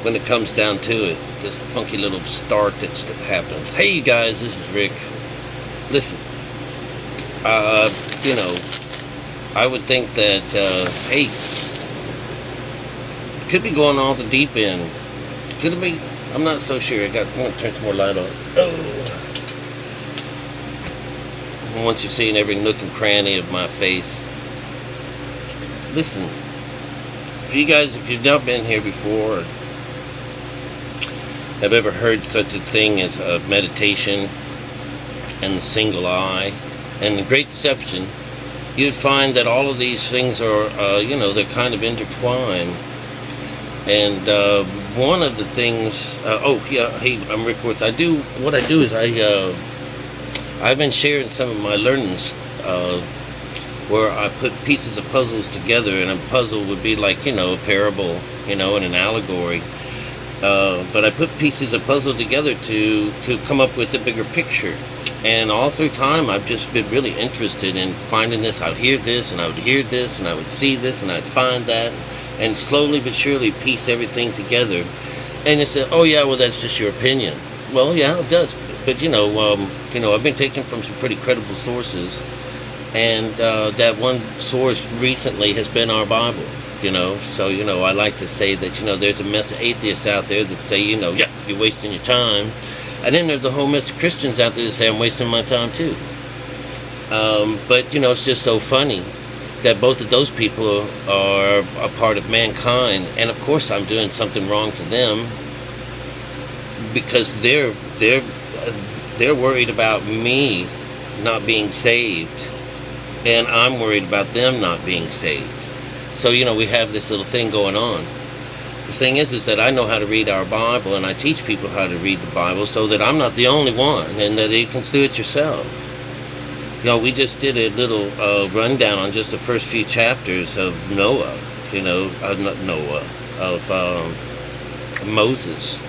when it comes down to it. This funky little start that happens. Hey, you guys, this is Rick. Listen, you know, I would think that, hey, could be going all the deep end. Could it be? I'm not so sure. I'm going to turn some more light on. Oh. Once you've seen every nook and cranny of my face. Listen, if you've not been here before, or have ever heard such a thing as meditation and the single eye and the great deception, you'd find that all of these things are, you know, they're kind of intertwined. And one of the things, oh yeah, hey, I'm Rick Worth. What I do is I've been sharing some of my learnings where I put pieces of puzzles together, and a puzzle would be like, you know, a parable, you know, and an allegory. But I put pieces of puzzle together to come up with a bigger picture. And all through time, I've just been really interested in finding this. I would hear this, and I would hear this, and I would see this, and I'd find that, and slowly but surely piece everything together. And you say, oh yeah, well that's just your opinion. Well, yeah, it does. But you know, I've been taken from some pretty credible sources, and that one source recently has been our Bible. You know, so you know, I like to say that, you know, there's a mess of atheists out there that say, you know, yeah, you're wasting your time. And then there's a whole mess of Christians out there that say I'm wasting my time too. But, you know, it's just so funny that both of those people are a part of mankind. And, of course, I'm doing something wrong to them because they're worried about me not being saved. And I'm worried about them not being saved. So, you know, we have this little thing going on. The thing is that I know how to read our Bible, and I teach people how to read the Bible so that I'm not the only one, and that you can do it yourself. You know, we just did a little rundown on just the first few chapters of Noah, you know, not Noah, of Moses,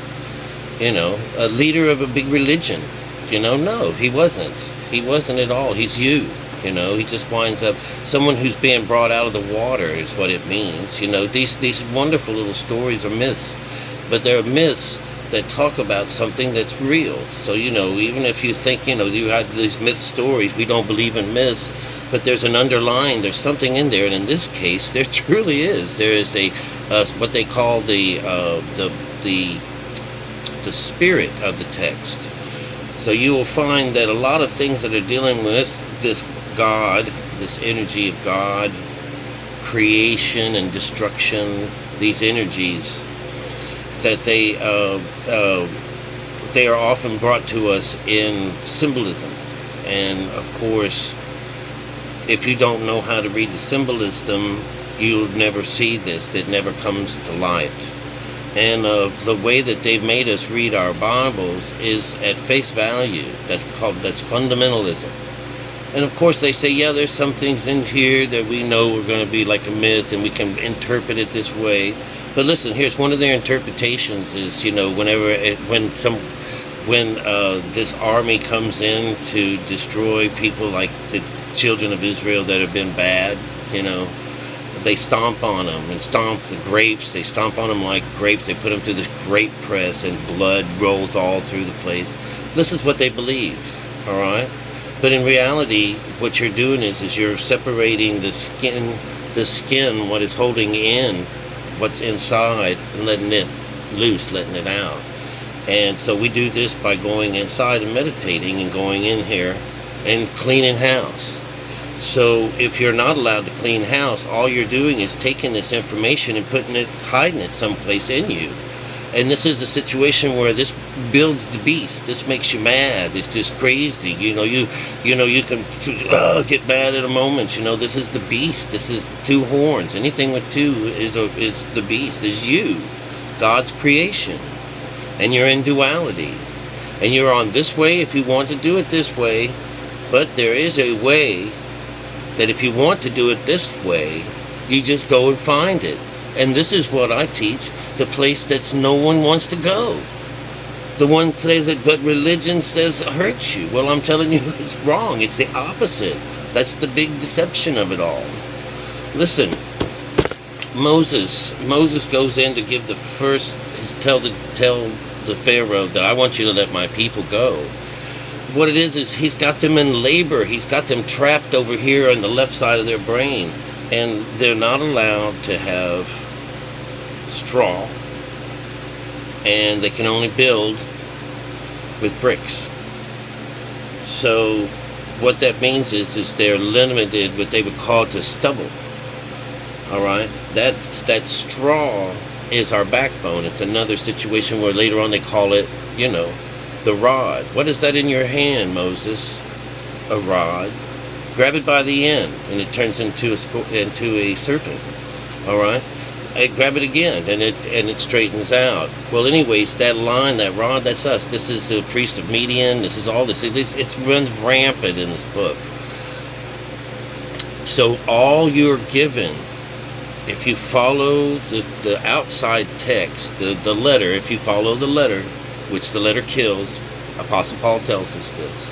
you know, a leader of a big religion. You know, no, he wasn't. He wasn't at all. He's you. You know, he just winds up someone who's being brought out of the water is what it means. You know, these wonderful little stories are myths, but they're myths that talk about something that's real. So, you know, even if you think, you know, you have these myth stories, we don't believe in myths, but there's an underlying, there's something in there, and in this case, there truly is. There is a what they call the spirit of the text. So you will find that a lot of things that are dealing with this God, this energy of God, creation and destruction, these energies, that they are often brought to us in symbolism. And of course, if you don't know how to read the symbolism, you'll never see this. It never comes to light. And the way that they've made us read our Bibles is at face value. That's fundamentalism. And of course they say, yeah, there's some things in here that we know are going to be like a myth and we can interpret it this way. But listen, here's one of their interpretations is, you know, when this army comes in to destroy people like the children of Israel that have been bad, you know, they stomp on them and stomp the grapes. They stomp on them like grapes. They put them through this grape press and blood rolls all through the place. This is what they believe, all right? But in reality, what you're doing is you're separating the skin, what is holding in what's inside, and letting it loose, letting it out. And so we do this by going inside and meditating and going in here and cleaning house. So if you're not allowed to clean house, all you're doing is taking this information and hiding it someplace in you. And this is the situation where this builds the beast. This makes you mad. It's just crazy. You know, you can get mad at a moment. You know, this is the beast. This is the two horns. Anything with two is the beast. Is you, God's creation, and you're in duality, and you're on this way if you want to do it this way. But there is a way that if you want to do it this way, you just go and find it. And this is what I teach. The place that no one wants to go. The one says that, but religion says it hurts you. Well, I'm telling you, it's wrong. It's the opposite. That's the big deception of it all. Listen, Moses goes in to give the first, tell the Pharaoh that I want you to let my people go. What it is he's got them in labor. He's got them trapped over here on the left side of their brain, and they're not allowed to have straw, and they can only build with bricks. So what that means is they're limited, what they would call to stubble. All right, that straw is our backbone. It's another situation where later on they call it, the rod. What is that in your hand, Moses? A rod. Grab it by the end, and it turns into a serpent. All right, grab it again, and it straightens out. Well, anyways, that line, that rod, that's us. This is the priest of Midian. This is all this. It runs rampant in this book. So all you're given, if you follow the outside text, the letter, if you follow the letter, which the letter kills, Apostle Paul tells us this,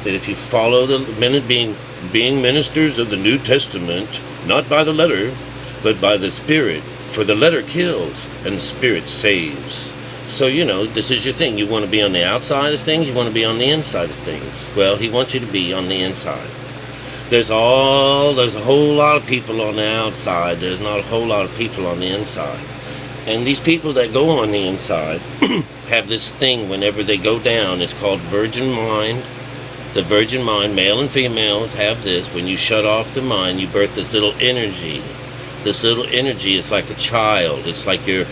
that if you follow being ministers of the New Testament, not by the letter, but by the Spirit, for the letter kills and the Spirit saves. So, this is your thing. You want to be on the outside of things, you want to be on the inside of things. Well, he wants you to be on the inside. There's a whole lot of people on the outside. There's not a whole lot of people on the inside. And these people that go on the inside have this thing whenever they go down. It's called virgin mind. The virgin mind, male and female, have this. When you shut off the mind, you birth this little energy. This little energy is like a child. It's like your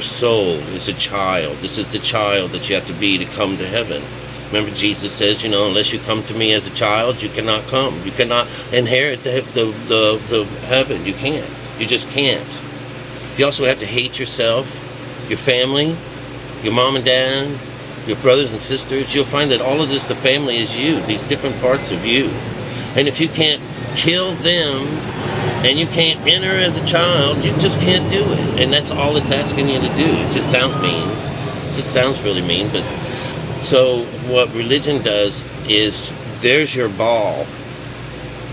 soul is a child. This is the child that you have to be to come to heaven. Remember, Jesus says, unless you come to me as a child, you cannot come. You cannot inherit the heaven. You can't. You just can't. You also have to hate yourself, your family, your mom and dad, your brothers and sisters. You'll find that all of this, the family, is you, these different parts of you. And if you can't kill them and you can't enter as a child, you just can't do it. And that's all it's asking you to do. It just sounds mean. It just sounds really mean, but... So what religion does is, there's your BAAL.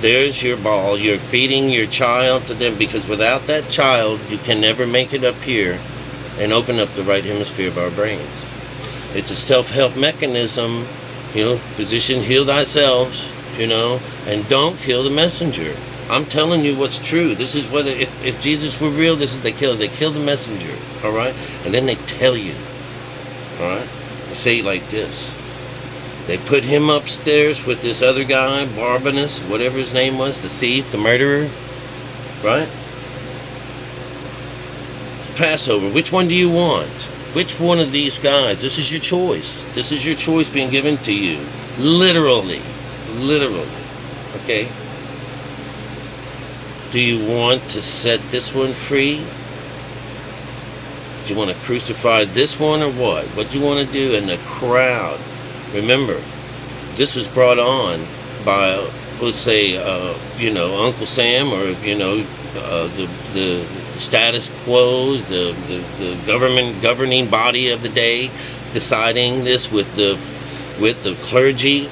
There's your BAAL. You're feeding your child to them, because without that child, you can never make it up here and open up the right hemisphere of our brains. It's a self-help mechanism. Physician, heal thyself, and don't kill the messenger. I'm telling you what's true. This is whether, if Jesus were real, this is they kill the messenger, all right? And then they tell you, all right? Say it like this. They put him upstairs with this other guy, Barbanus, whatever his name was, the thief, the murderer, right? Passover, which one do you want? Which one of these guys? This is your choice. This is your choice being given to you. Literally. Okay? Do you want to set this one free? Do you want to crucify this one, or what? What do you want to do? And the crowd, remember, this was brought on by, let's say, Uncle Sam, or the status quo, the governing body of the day, deciding this with the clergy,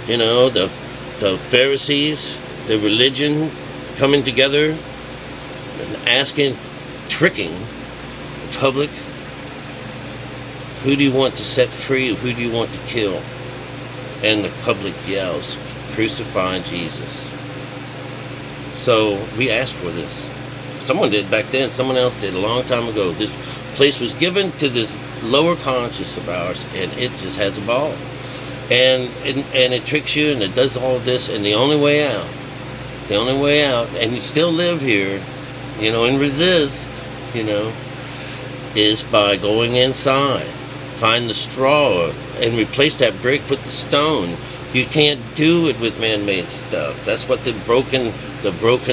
the Pharisees, the religion coming together and tricking public. Who do you want to set free? Who do you want to kill? And the public yells, crucify Jesus. So we asked for this. Someone did back then. Someone else did a long time ago. This place was given to this lower conscious of ours, and it just has a ball. And it tricks you, and it does all this, and the only way out, and you still live here, and resist, is by going inside. Find the straw and replace that brick with the stone. You can't do it with man-made stuff. That's what the broken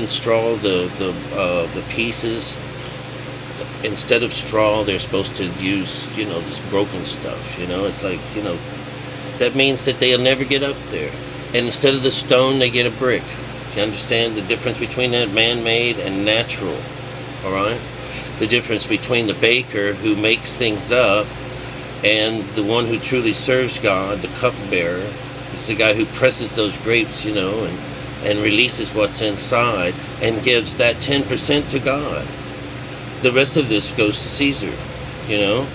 straw, the pieces. Instead of straw, they're supposed to use, this broken stuff. It's like, that means that they'll never get up there. And instead of the stone, they get a brick. You understand the difference between that man-made and natural? All right. The difference between the baker who makes things up and the one who truly serves God, the cupbearer. It's the guy who presses those grapes, and and releases what's inside and gives that 10% to God. The rest of this goes to Caesar, you know.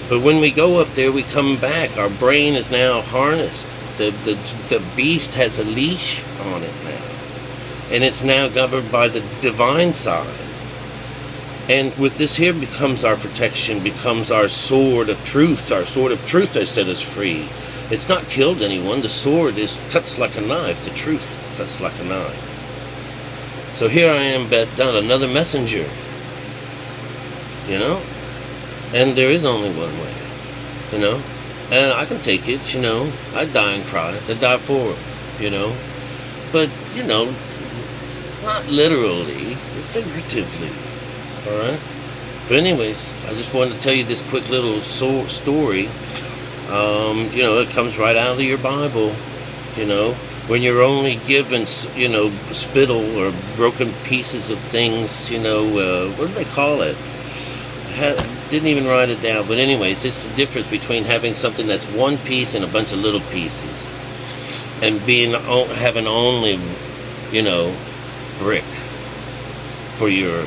But when we go up there, we come back. Our brain is now harnessed. The beast has a leash on it now. And it's now governed by the divine side. And with this here becomes our protection, becomes our sword of truth. Our sword of truth that set us free. It's not killed anyone. The sword cuts like a knife. The truth cuts like a knife. So here I am, done, another messenger. You know? And there is only one way. You know? And I can take it, you know. I die in Christ. I die for him, you know. But, you know, not literally, figuratively. Alright? But anyways, I just wanted to tell you this quick little story. You know, it comes right out of your Bible. You know, when you're only given, you know, spittle or broken pieces of things, you know, what do they call it? Didn't even write it down. But anyways, it's the difference between having something that's one piece and a bunch of little pieces. And having only, you know, brick for your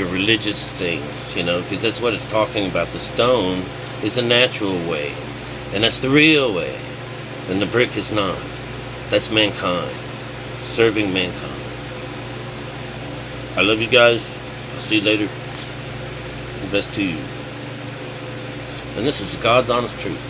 religious things, you know, because that's what it's talking about. The stone is a natural way, and that's the real way, and the brick is not. That's mankind, serving mankind. I love you guys. I'll see you later. The best to you. And this is God's honest truth.